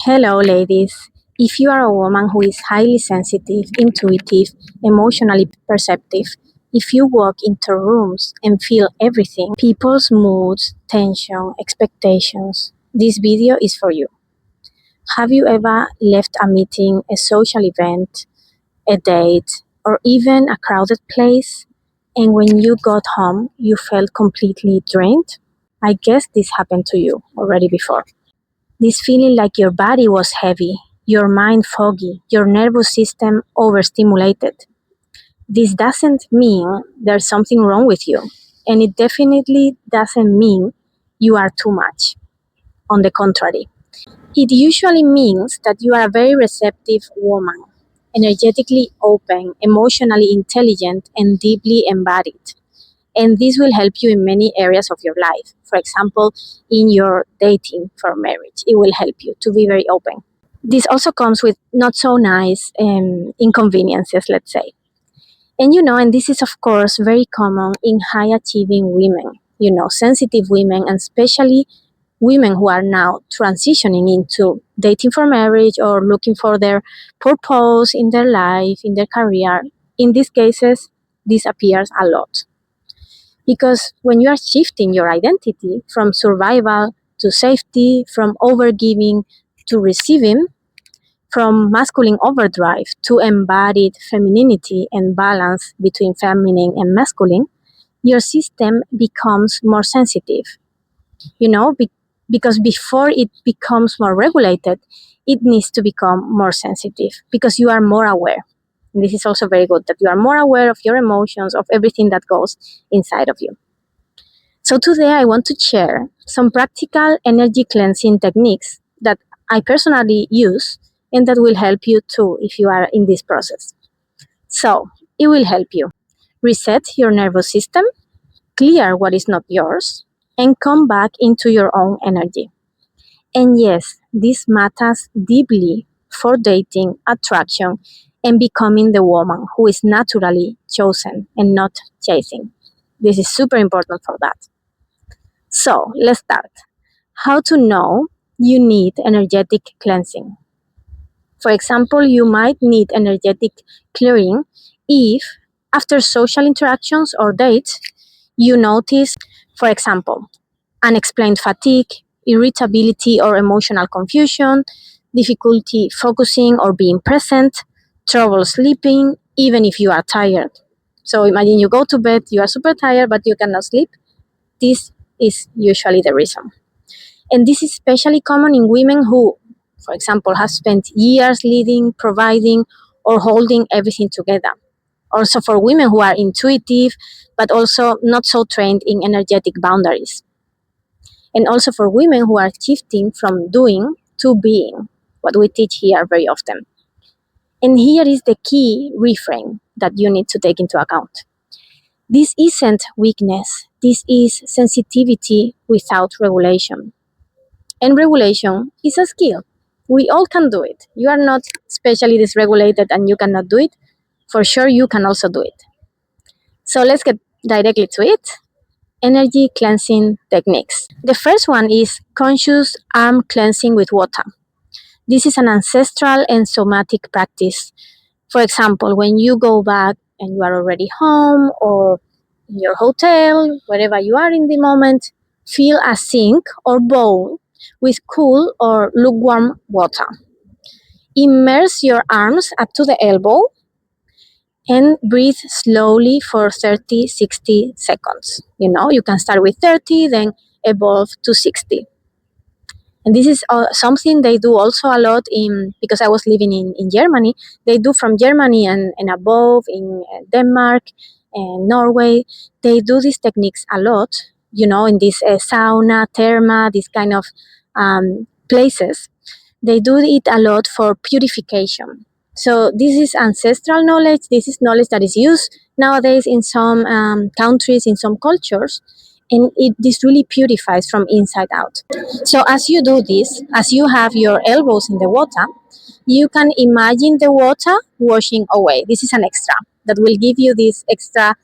Hello, ladies. If you are a woman who is highly sensitive, intuitive, emotionally perceptive, if you walk into rooms and feel everything, people's moods, tension, expectations, this video is for you. Have you ever left a meeting, a social event, a date, or even a crowded place, and when you got home, you felt completely drained? I guess this happened to you already before. This feeling like your body was heavy, your mind foggy, your nervous system overstimulated. This doesn't mean there's something wrong with you, and it definitely doesn't mean you are too much. On the contrary, it usually means that you are a very receptive woman, energetically open, emotionally intelligent, and deeply embodied. And this will help you in many areas of your life. For example, in your dating for marriage, it will help you to be very open. This also comes with not so nice inconveniences, let's say. And this is of course very common in high achieving women, sensitive women, and especially women who are now transitioning into dating for marriage or looking for their purpose in their life, in their career. In these cases, this appears a lot. Because when you are shifting your identity from survival to safety, from overgiving to receiving, from masculine overdrive to embodied femininity and balance between feminine and masculine, your system becomes more sensitive. Because before it becomes more regulated, it needs to become more sensitive because you are more aware. And this is also very good that you are more aware of your emotions, of everything that goes inside of you. So today I want to share some practical energy cleansing techniques that I personally use and that will help you too if you are in this process. So it will help you reset your nervous system, clear what is not yours, and come back into your own energy. And yes, this matters deeply for dating, attraction, and becoming the woman who is naturally chosen and not chasing. This is super important for that. So let's start. How to know you need energetic cleansing. For example, you might need energetic clearing if, after social interactions or dates, you notice, for example, unexplained fatigue, irritability or emotional confusion, difficulty focusing or being present, trouble sleeping, even if you are tired. So imagine you go to bed, you are super tired, but you cannot sleep. This is usually the reason. And this is especially common in women who, for example, have spent years leading, providing, or holding everything together. Also for women who are intuitive, but also not so trained in energetic boundaries. And also for women who are shifting from doing to being, what we teach here very often. And here is the key reframe that you need to take into account. This isn't weakness, this is sensitivity without regulation. And regulation is a skill. We all can do it. You are not specially dysregulated and you cannot do it. For sure, you can also do it. So let's get directly to it. Energy cleansing techniques. The first one is conscious arm cleansing with water. This is an ancestral and somatic practice. For example, when you go back and you are already home or in your hotel, wherever you are in the moment, fill a sink or bowl with cool or lukewarm water. Immerse your arms up to the elbow and breathe slowly for 30, 60 seconds. You can start with 30, then evolve to 60. And this is something they do also a lot because I was living in Germany. They do from Germany and above in Denmark and Norway. They do these techniques a lot, in this sauna, therma, these kind of places. They do it a lot for purification. So this is ancestral knowledge. This is knowledge that is used nowadays in some countries, in some cultures. And this really purifies from inside out. So as you do this, as you have your elbows in the water, you can imagine the water washing away. This is an extra that will give you this extra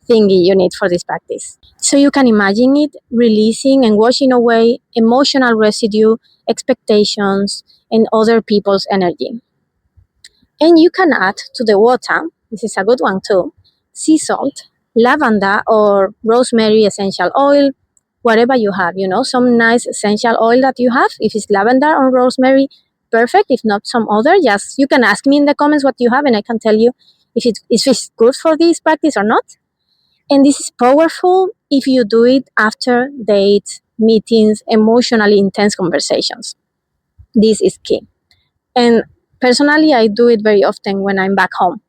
thingy you need for this practice. So you can imagine it releasing and washing away emotional residue, expectations, and other people's energy. And you can add to the water, this is a good one too, sea salt, lavender or rosemary essential oil, whatever you have, some nice essential oil that you have. If it's lavender or rosemary, perfect. If not, some other, just you can ask me in the comments what you have and I can tell you if it's good for this practice or not. And this is powerful if you do it after dates, meetings, emotionally intense conversations. This is key. And personally, I do it very often when I'm back home.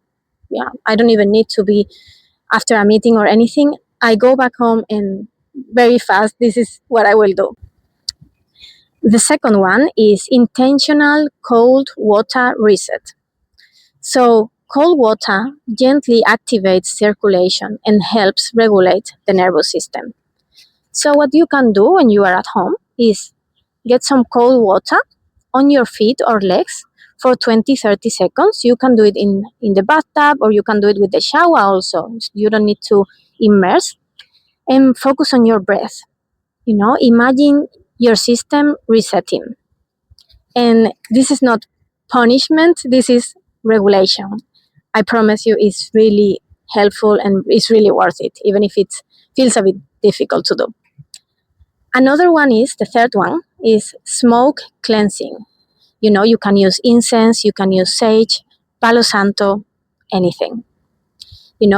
Yeah, I don't even need to be after a meeting or anything. I go back home and very fast, this is what I will do. The second one is intentional cold water reset. So, cold water gently activates circulation and helps regulate the nervous system. So, what you can do when you are at home is get some cold water on your feet or legs for 20-30 seconds. You can do it in the bathtub or you can do it with the shower also. You don't need to immerse, and focus on your breath. Imagine your system resetting. And this is not punishment, this is regulation. I promise you it's really helpful and it's really worth it, even if it feels a bit difficult to do. Another one is, the third one, is smoke cleansing. You can use incense, you can use sage, Palo Santo, anything.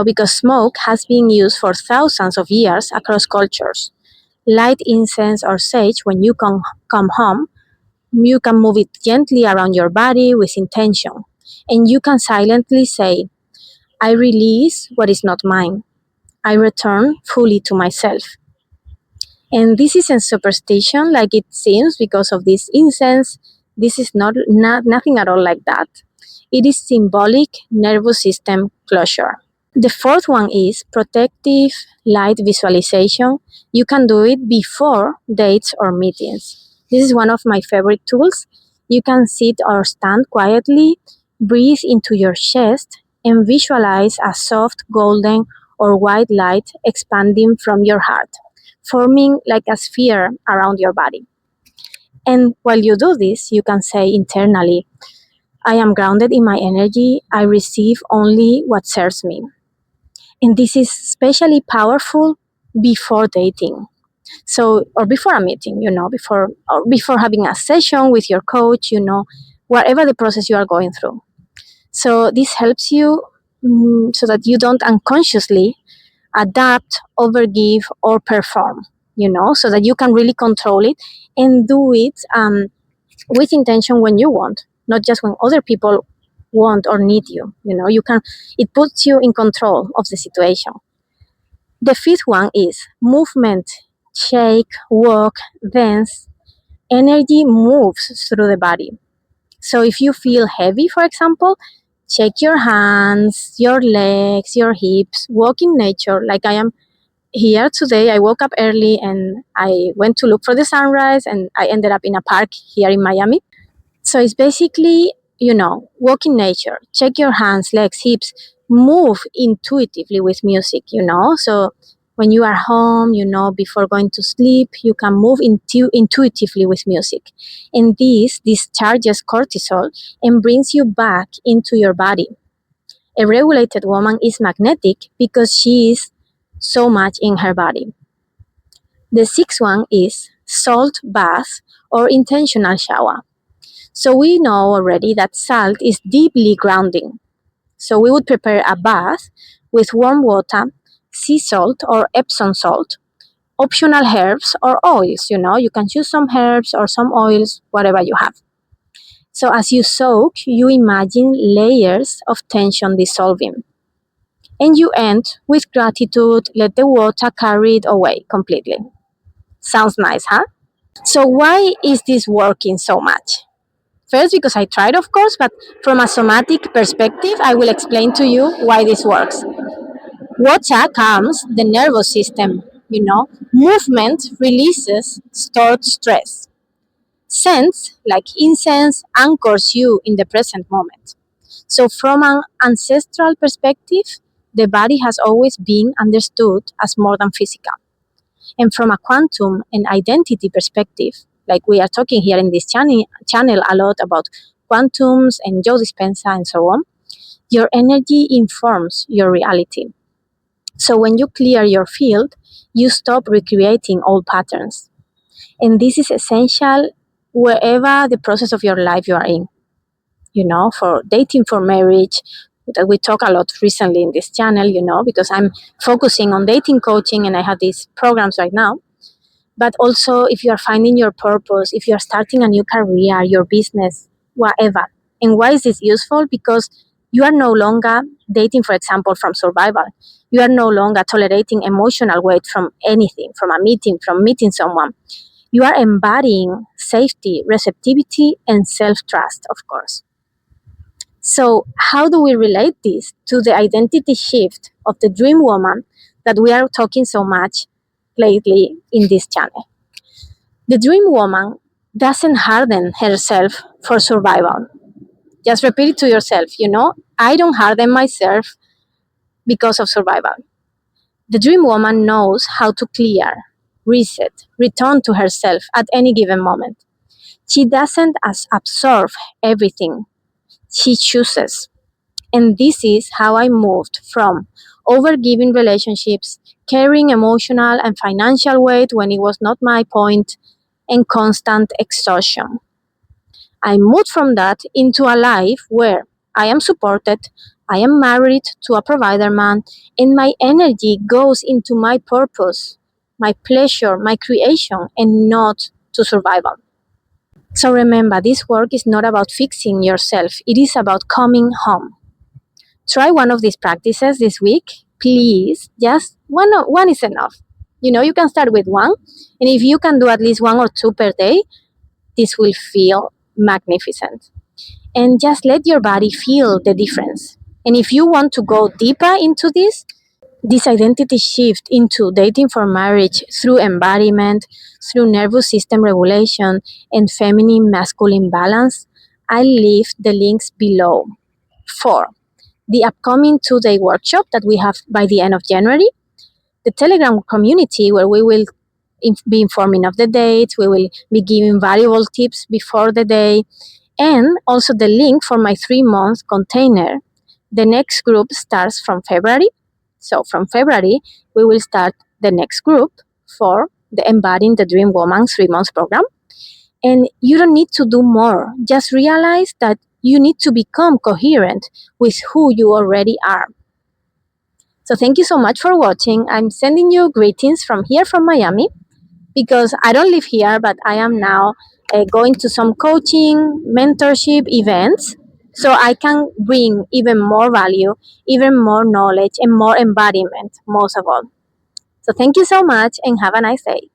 Because smoke has been used for thousands of years across cultures. Light incense or sage when you come home, you can move it gently around your body with intention. And you can silently say, I release what is not mine. I return fully to myself. And this isn't superstition like it seems because of this incense. This is not nothing at all like that. It is symbolic nervous system closure. The fourth one is protective light visualization. You can do it before dates or meetings. This is one of my favorite tools. You can sit or stand quietly, breathe into your chest, and visualize a soft golden or white light expanding from your heart, forming like a sphere around your body. And while you do this, you can say internally, I am grounded in my energy. I receive only what serves me. And this is especially powerful before dating. So, or before a meeting, before having a session with your coach, whatever the process you are going through. So this helps you so that you don't unconsciously adapt, overgive, or perform, so that you can really control it and do it with intention when you want, not just when other people want or need you. It puts you in control of the situation. The fifth one is movement. Shake, walk, dance. Energy moves through the body. So if you feel heavy, for example, shake your hands, your legs, your hips, walk in nature. Like I am here today. I woke up early and I went to look for the sunrise and I ended up in a park here in Miami. So it's basically, walk in nature, check your hands, legs, hips, move intuitively with music, So when you are home, before going to sleep, you can move intuitively with music. And this discharges cortisol and brings you back into your body. A regulated woman is magnetic because she is so much in her body. The sixth one is salt bath or intentional shower. So we know already that salt is deeply grounding. So we would prepare a bath with warm water, sea salt or Epsom salt, optional herbs or oils. You can choose some herbs or some oils, whatever you have. So as you soak, you imagine layers of tension dissolving. And you end with gratitude, let the water carry it away completely. Sounds nice, huh? So why is this working so much? First, because I tried, of course, but from a somatic perspective, I will explain to you why this works. Water calms the nervous system, Movement releases stored stress. Scents, like incense, anchors you in the present moment. So, from an ancestral perspective, the body has always been understood as more than physical. And from a quantum and identity perspective, like we are talking here in this channel a lot about quantums and Joe Dispenza and so on, your energy informs your reality. So when you clear your field, you stop recreating old patterns. And this is essential wherever the process of your life you are in. For dating, for marriage, that we talk a lot recently in this channel, because I'm focusing on dating coaching and I have these programs right now. But also, if you are finding your purpose, if you are starting a new career, your business, whatever. And why is this useful? Because you are no longer dating, for example, from survival. You are no longer tolerating emotional weight from anything, from a meeting, from meeting someone. You are embodying safety, receptivity, and self trust, of course. So, how do we relate this to the identity shift of the dream woman that we are talking so much lately in this channel? The dream woman doesn't harden herself for survival. Just repeat it to yourself, I don't harden myself because of survival. The dream woman knows how to clear, reset, return to herself at any given moment. She doesn't absorb everything, she chooses. And this is how I moved from overgiving relationships, carrying emotional and financial weight when it was not my point, and constant exhaustion. I moved from that into a life where I am supported, I am married to a provider man, and my energy goes into my purpose, my pleasure, my creation, and not to survival. So remember, this work is not about fixing yourself, it is about coming home. Try one of these practices this week, please. Just one is enough. You can start with one, and if you can do at least one or two per day, this will feel magnificent. And just let your body feel the difference. And if you want to go deeper into this identity shift into dating for marriage through embodiment, through nervous system regulation, and feminine masculine balance, I'll leave the links below. 4. The upcoming 2-day workshop that we have by the end of January, the Telegram community where we will be informing of the dates, we will be giving valuable tips before the day, and also the link for my 3-month container. The next group starts from February. So from February, we will start the next group for the Embodying the Dream Woman 3-month program. And you don't need to do more. Just realize that you need to become coherent with who you already are. So thank you so much for watching. I'm sending you greetings from here from Miami because I don't live here, but I am now going to some coaching, mentorship events so I can bring even more value, even more knowledge, and more embodiment, most of all. So thank you so much and have a nice day.